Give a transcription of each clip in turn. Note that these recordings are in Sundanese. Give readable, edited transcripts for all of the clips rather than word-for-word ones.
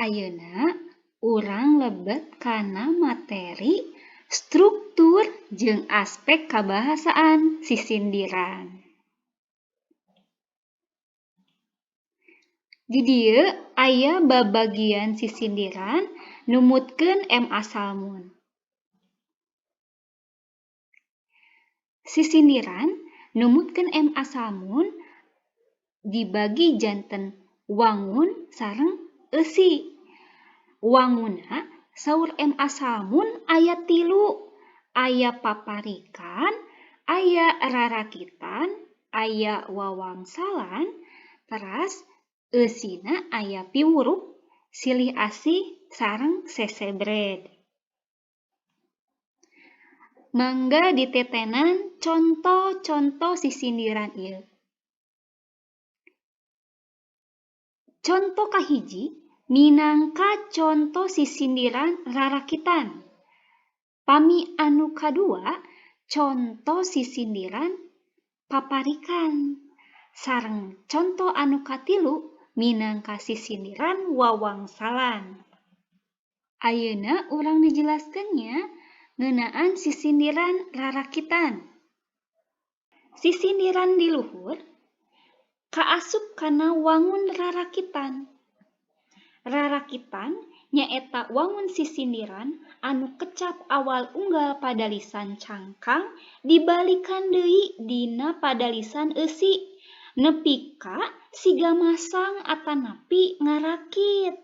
Ayeuna urang lebet kana materi struktur jeung aspek kabahasaan sisindiran. Di dieu aya babagian sisindiran numutkeun M asal mun. Sisindiran numutkeun M asal mun dibagi janten wangun sareng eusi. Wangunna saur M asal mun aya 3, aya paparikan, aya rarakitan, aya wawangsalan, teras eusina aya piwurup, silih asih sareng sesebred. Mangga ditetenan contoh-contoh sisindiran ieu. Contoh kahiji minangka contoh sisindiran rarakitan. Pami anu kadua contoh sisindiran paparikan. Sareng contoh anu katilu minangka sisindiran wawangsalan. Ayeuna urang dijelaskeunnya ngeunaan sisindiran rarakitan. Sisindiran di luhur kaasup kana wangun rarakitan. Rarakitan nyaeta wangun sisindiran anu kecap awal unggal padalisan cangkang dibalikan deui dina padalisan eusi nepi ka siga masang atanapi ngarakit.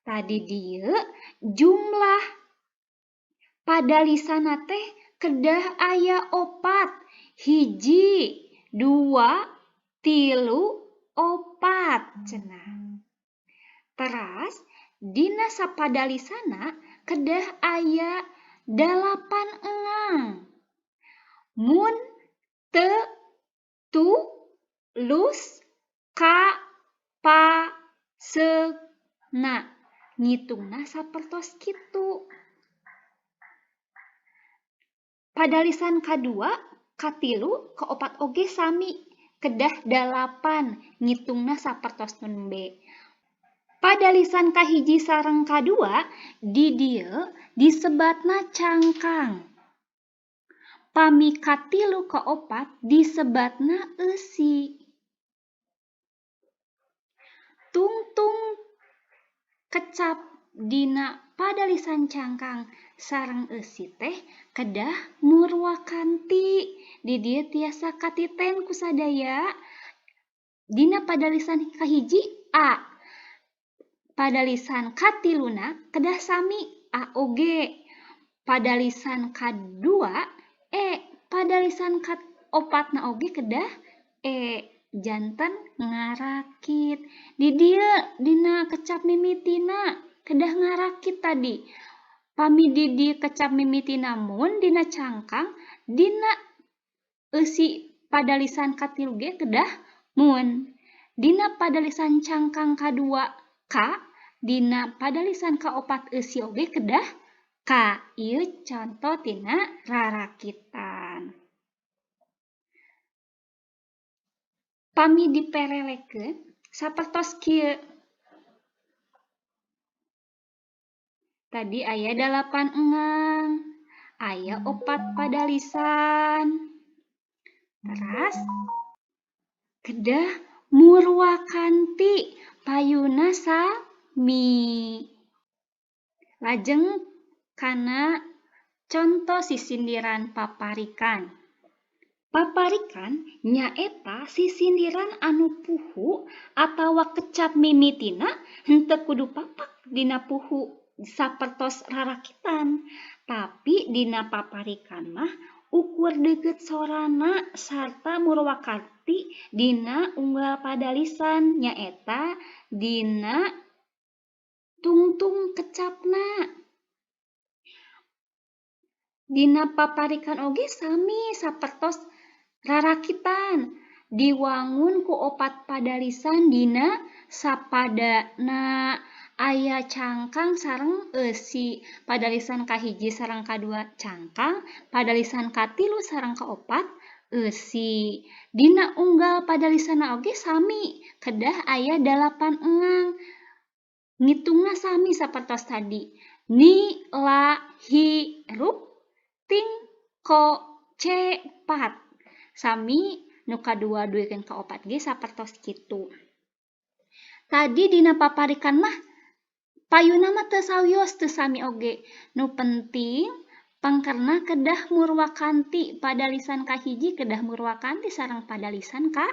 Tadi dieu jumlah padalisanna teh kedah aya 4, 1, 2, 3, 4 cenah. Teras dina sapadalisana kedah aya 8 engang. Mun teu tulus kapaseuna ngitungna sapertos kitu. Padalisan kadua, katilu, kaopat oge sami kedah 8 ngitungna sapertos nembe. Padalisan kahiji sareng kadua di dieu disebatna cangkang. Pami katilu kaopat disebatna eusi. Tungtung kecap dina padalisan cangkang sareng eusi teh kedah murwakanti. Di dieu tiasa katiten ku sadaya. Dina padalisan kahiji A. Padalisan katiluna kedah sami A oge. Padalisan kadua E. Padalisan kaopatna oge kedah E. Janten ngarakit. Di dieu dina kecap mimitina kedah ngarakit tadi. Pami di dieu kecap mimitina mun dina cangkang dina eusi padalisan katilu ge kedah mun. Dina padalisan cangkang kadua Ka, dina padalisan kaopat eusi oge kedah Ka. Ieu contoh tina rarakitan. Pami diperelekeun sapertos kieu. Tadi aya 8 engang, aya 4 padalisan. Teras kedah murwakanti payuna sami. Lajeng kana contoh sisindiran paparikan. Paparikan nyaeta sisindiran anu puhu atawa kecap mimitina henteu kudu papak dina puhu sapertos rarakitan. Tapi dina paparikan mah ukur deukeut sorana sarta murwakanti dina unggal padalisan nyaeta dina tungtung kecapna. Dina paparikan oge sami sapertos rarakitan. Diwangun ku 4 padalisan dina sapadana aya cangkang sareng eusi. Padalisan kahiji sareng kadua cangkang, padalisan katilu sareng kaopat eusi. Dina unggal padalisanna oge sami kedah aya 8 engang. ngitungna sami sapertos tadi. Ni la hirup ting ko cepat. Sami nu kadua duikeun ka opat ge sapertos kitu. Tadi dina paparikan mah payuna mah teu sawios teu sami oge. Nu penting pangkerna kedah murwakanti pada lisan kahiji kedah murwakanti sareng pada lisan ka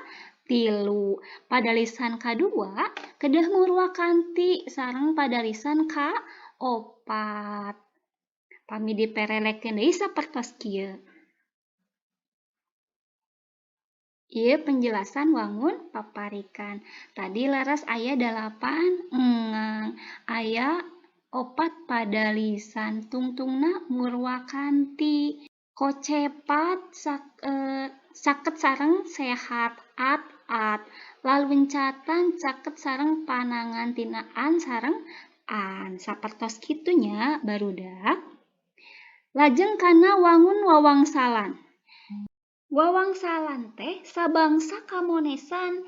tilu. Pada lisan kadua kedah murwakanti sareng pada lisan ka opat. Pami diperelekeun deui sapertos kieu. Ieu penjelasan wangun paparikan. Tadi laras aya 8 engang. Aya 4 pada lisan. Tungtungna murwakanti. Kocepat saket sareng sehat at. Laluncatan caket sareng panangan tinaan sareng an. Sapertos kitunya barudak. Lajeng kana wangun wawangsalan. Wawangsalan teh sabangsa kamonesan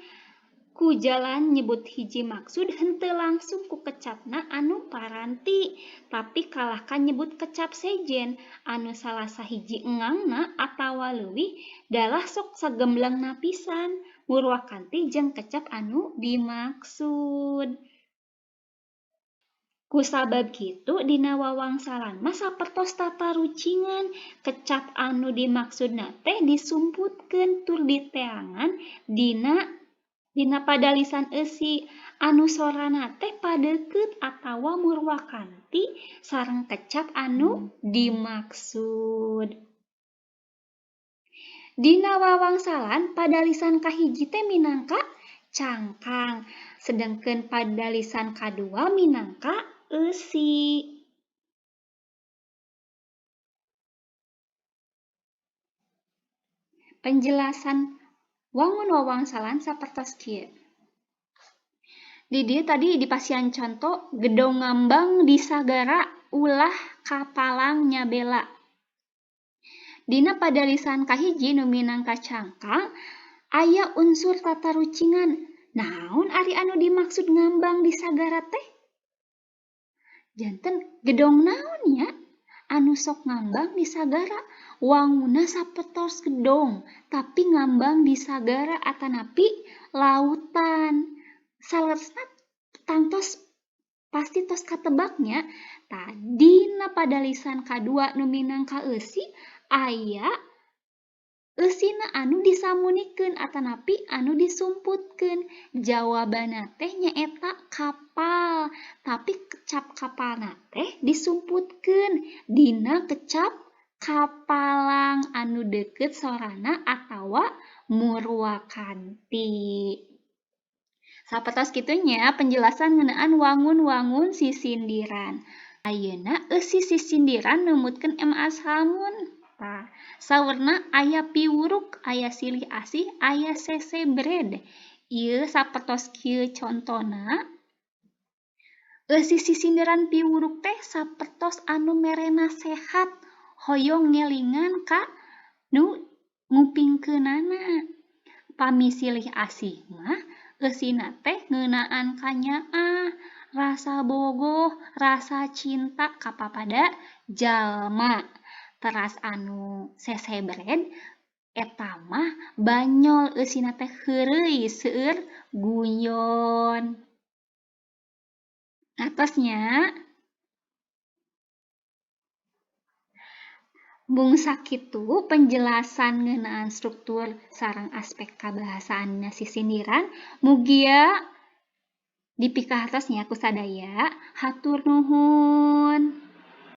ku jalan nyebut hiji maksud henteu langsung ku kecapna anu paranti, tapi kalahkan nyebut kecap sejen anu salah sahiji engangna atawa leuwih dalah sok sagemblengna pisan murwakanti jeung kecap anu dimaksud. Kusabab kitu dina wawangsalan mah sapertos tatarucingan kecap anu dimaksudna teh disumputkeun tur diteangan dina pada lisan eusi anu sorana teh padeukeut atawa murwakanti sareng kecap anu dimaksud. Dina wawangsalan pada lisan kahiji teh minangka cangkang, sedangkeun pada lisan kadua minangka eusi. Penjelasan wangun wawangsalan sapertos kieu. Di dieu tadi dipasihan contoh gedong ngambang di sagara ulah kapalang nyabela. Dina pada lisan kahiji nu minangka cangkang aya unsur tatarucingan. Naon ari anu dimaksud ngambang di sagara teh? Janten gedong naon nya anu sok ngambang di sagara? Wanguna sapertos gedong, tapi ngambang di sagara atanapi lautan. Saleresna tangtos pasti tos katebaknya. Tadina pada lisan kadua nu minangka eusi aya eusina anu disamunikeun atanapi anu disumputkeun. Jawabana teh nyaeta kapal, tapi kecap kapalna teh disumputkeun dina kecap kapalang anu deukeut sorana atawa murwakanti. Sapertos kitunya penjelasan ngeunaan wangun-wangun sisindiran. Ayeuna eusi sisindiran numutkeun M. Ashamun. Saurna aya piwuruk, aya silih asih, aya sesebred. Ieu sapertos kieu contona. Eusi sisindiran piwuruk teh sapertos anu merena sehat, hoyong ngelingan ka nu ngupingkeunana. Pami silih asih mah eusina teh ngeunaan kanyaah, rasa bogoh, rasa cinta ka papada jalma. Teras anu sesebred eta mah banyol eusina teh heureuy seueur guyon. Atosnya mung sakitu penjelasan ngeunaan struktur sareng aspek kabahasaanna sisindiran mugia dipikahartos nya ku sadaya. Hatur nuhun.